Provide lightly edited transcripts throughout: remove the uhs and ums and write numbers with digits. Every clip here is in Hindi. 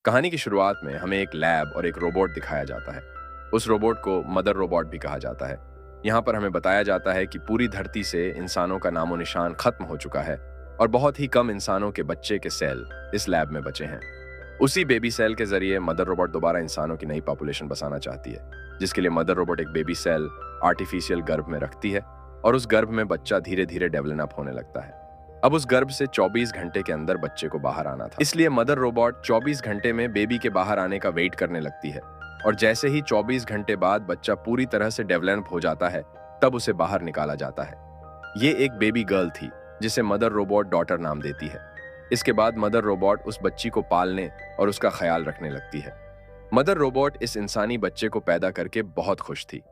कहानी की शुरुआत में हमें एक लैब और एक रोबोट दिखाया जाता है। उस रोबोट को मदर रोबोट भी कहा जाता है। यहाँ पर हमें बताया जाता है कि पूरी धरती से इंसानों का नामो निशान खत्म हो चुका है और बहुत ही कम इंसानों के बच्चे के सेल इस लैब में बचे हैं। उसी बेबी सेल के जरिए मदर रोबोट दोबारा इंसानों की नई पॉपुलेशन बसाना चाहती है, जिसके लिए मदर रोबोट एक बेबी सेल आर्टिफिशियल गर्भ में रखती है और उस गर्भ में बच्चा धीरे धीरे डेवलप होने लगता है। अब उस गर्भ से 24 घंटे के अंदर बच्चे को बाहर आना था, इसलिए मदर रोबोट 24 घंटे में बेबी के बाहर आने का वेट करने लगती है और जैसे ही 24 घंटे बाद बच्चा पूरी तरह से डेवलप हो जाता है, तब उसे बाहर निकाला जाता है। ये एक बेबी गर्ल थी जिसे मदर रोबोट डॉटर नाम देती है। इसके बाद मदर रोबोट उस बच्ची को पालने और उसका ख्याल रखने लगती है। मदर रोबोट इस इंसानी बच्चे को पैदा करके बहुत खुश थी।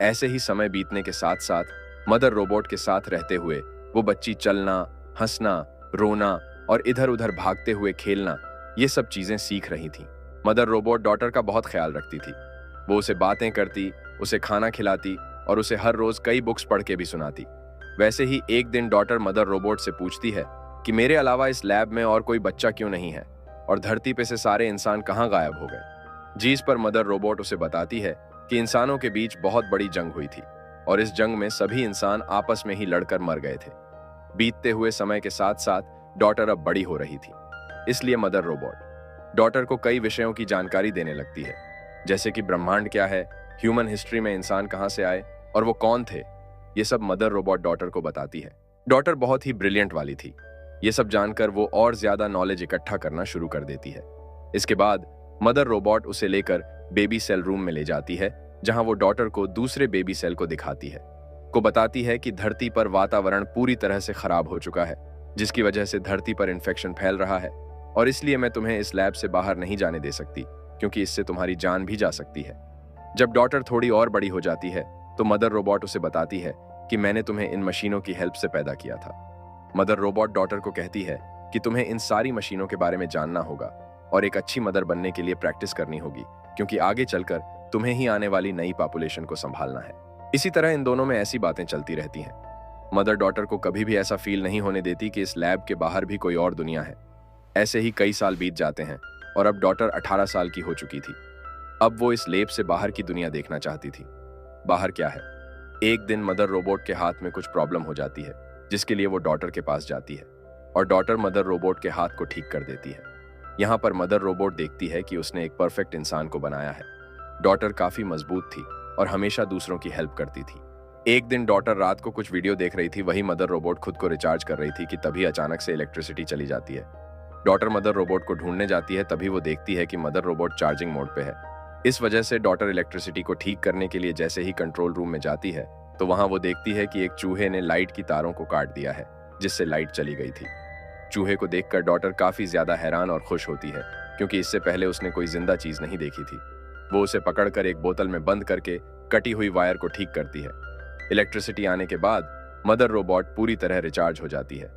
ऐसे ही समय बीतने के साथ साथ मदर रोबोट के साथ रहते हुए वो बच्ची चलना, हंसना, रोना और इधर उधर भागते हुए खेलना, ये सब चीजें सीख रही थी। मदर रोबोट डॉटर का बहुत ख्याल रखती थी। वो उसे बातें करती, उसे खाना खिलाती और उसे हर रोज कई बुक्स पढ़ के भी सुनाती। वैसे ही एक दिन डॉटर मदर रोबोट से पूछती है कि मेरे अलावा इस लैब में और कोई बच्चा क्यों नहीं है और धरती पे से सारे इंसान कहाँ गायब हो गए। जिस पर मदर रोबोट उसे बताती है कि इंसानों के बीच बहुत बड़ी जंग हुई थी और इस जंग में सभी इंसान आपस में ही लड़कर मर गए थे। बीतते हुए समय के साथ साथ डॉटर अब बड़ी हो रही थी, इसलिए मदर रोबोट डॉटर को कई विषयों की जानकारी देने लगती है, जैसे कि ब्रह्मांड क्या है, ह्यूमन हिस्ट्री में इंसान कहां से आए और वो कौन थे। ये सब मदर रोबोट डॉटर को बताती है। डॉटर बहुत ही ब्रिलियंट वाली थी। ये सब जानकर वो और ज्यादा नॉलेज इकट्ठा करना शुरू कर देती है। इसके बाद मदर रोबोट उसे लेकर बेबी सेल रूम में ले जाती है, जहां वो डॉटर को दूसरे बेबी सेल को दिखाती है, को बताती है कि धरती पर वातावरण पूरी तरह से खराब हो चुका है, जिसकी वजह से धरती पर इन्फेक्शन फैल रहा है और इसलिए मैं तुम्हें इस लैब से बाहर नहीं जाने दे सकती, क्योंकि इससे तुम्हारी जान भी जा सकती है। जब डॉटर थोड़ी और बड़ी हो जाती है तो मदर रोबोट उसे बताती है कि मैंने तुम्हें इन मशीनों की हेल्प से पैदा किया था। मदर रोबोट डॉटर को कहती है कि तुम्हें इन सारी मशीनों के बारे में जानना होगा और एक अच्छी मदर बनने के लिए प्रैक्टिस करनी होगी, क्योंकि आगे चलकर तुम्हें ही आने वाली नई पॉपुलेशन को संभालना है। इसी तरह इन दोनों में ऐसी बातें चलती रहती हैं। मदर डॉटर को कभी भी ऐसा फील नहीं होने देती कि इस लैब के बाहर भी कोई और दुनिया है। ऐसे ही कई साल बीत जाते हैं और अब डॉटर 18 साल की हो चुकी थी। अब वो इस लैब से बाहर की दुनिया देखना चाहती थी। बाहर क्या है? एक दिन मदर रोबोट के हाथ में कुछ प्रॉब्लम हो जाती है, जिसके लिए वो डॉटर के पास जाती है और डॉटर मदर रोबोट के हाथ को ठीक कर देती है। यहाँ पर मदर रोबोट देखती है कि उसने एक परफेक्ट इंसान को बनाया है। डॉटर काफी मजबूत थी और हमेशा दूसरों की हेल्प करती थी। एक दिन डॉटर रात को कुछ वीडियो देख रही थी, वही मदर रोबोट खुद को रिचार्ज कर रही थी कि तभी अचानक से इलेक्ट्रिसिटी चली जाती है। डॉटर मदर रोबोट को ढूंढने जाती है, तभी वो देखती है कि मदर रोबोट चार्जिंग मोड पे है। इस वजह से डॉटर इलेक्ट्रिसिटी को ठीक करने के लिए जैसे ही कंट्रोल रूम में जाती है तो वहां वो देखती है कि एक चूहे ने लाइट की तारों को काट दिया है, जिससे लाइट चली गई थी। चूहे को देखकर डॉटर काफी ज्यादा हैरान और खुश होती है, क्योंकि इससे पहले उसने कोई जिंदा चीज नहीं देखी थी। वो उसे पकड़कर एक बोतल में बंद करके कटी हुई वायर को ठीक करती है। इलेक्ट्रिसिटी आने के बाद मदर रोबोट पूरी तरह रिचार्ज हो जाती है।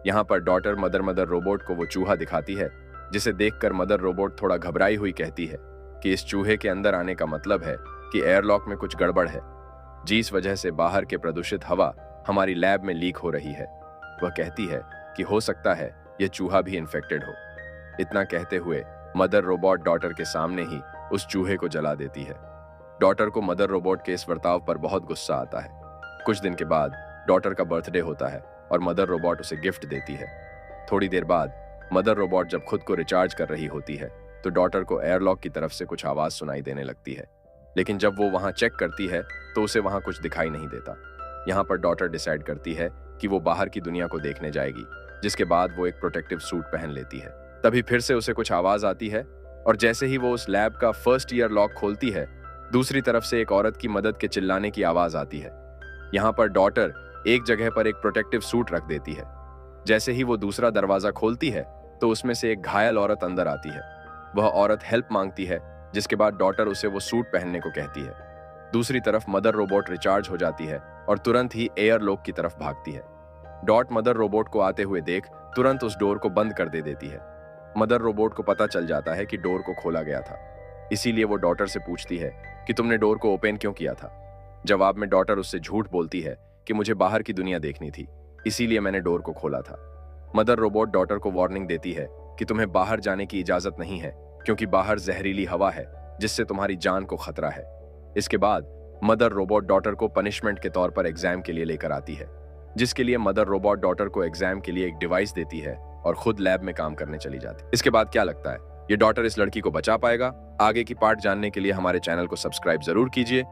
यहाँ पर डॉटर मदर रोबोट को वो चूहा दिखाती है, जिसे देखकर मदर रोबोट थोड़ा घबराई हुई कहती है कि इस चूहे के अंदर आने का मतलब है कि एयरलॉक में कुछ गड़बड़ है, जिस वजह से बाहर के प्रदूषित हवा हमारी लैब में लीक हो रही है। वह कहती है कि हो सकता है यह चूहा भी इन्फेक्टेड हो। इतना कहते हुए मदर रोबोट डॉटर के सामने ही उस चूहे को जला देती है। डॉटर को मदर रोबोट के इस बर्ताव पर बहुत गुस्सा आता है। कुछ दिन के बाद डॉटर का बर्थडे होता है और मदर रोबोट उसे गिफ्ट देती है। थोड़ी देर बाद मदर रोबोट जब खुद को रिचार्ज कर रही होती है तो डॉटर को एयरलॉक की तरफ से कुछ आवाज सुनाई देने लगती है, लेकिन जब वो वहां चेक करती है तो उसे वहां कुछ दिखाई नहीं देता। यहाँ पर डॉटर डिसाइड करती है कि वो बाहर की दुनिया को देखने जाएगी, जिसके बाद वो एक प्रोटेक्टिव सूट पहन लेती है। तभी फिर से उसे कुछ आवाज आती है और जैसे ही वो उस लैब का फर्स्ट ईयर लॉक खोलती है, दूसरी तरफ से एक औरत की मदद के चिल्लाने की आवाज आती है। यहाँ पर डॉटर एक जगह पर एक प्रोटेक्टिव सूट रख देती है। जैसे ही वो दूसरा दरवाजा खोलती है तो उसमें से एक घायल औरत अंदर आती है। वह औरत हेल्प मांगती है, जिसके बाद डॉटर उसे वो सूट पहनने को कहती है। दूसरी तरफ मदर रोबोट रिचार्ज हो जाती है और तुरंत ही एयरलॉक की तरफ भागती है। डॉट मदर रोबोट को आते हुए देख तुरंत उस डोर को बंद कर देती है। मदर रोबोट को पता चल जाता है कि डोर को खोला गया था, इसीलिए वो डॉटर से पूछती है कि तुमने डोर को ओपन क्यों किया था। जवाब में डॉटर उससे झूठ बोलती है कि मुझे बाहर की दुनिया देखनी थी, इसीलिए मैंने डोर को खोला था। मदर रोबोट डॉटर को वार्निंग देती है कि तुम्हें बाहर जाने की इजाजत नहीं है, क्योंकि बाहर जहरीली हवा है जिससे तुम्हारी जान को खतरा है। इसके बाद मदर रोबोट डॉटर को पनिशमेंट के तौर पर एग्जाम के लिए लेकर आती है, जिसके लिए मदर रोबोट डॉटर को एग्जाम के लिए एक डिवाइस देती है और खुद लैब में काम करने चली जाती है। इसके बाद क्या लगता है, ये डॉटर इस लड़की को बचा पाएगा? आगे की पार्ट जानने के लिए हमारे चैनल को सब्सक्राइब जरूर कीजिए।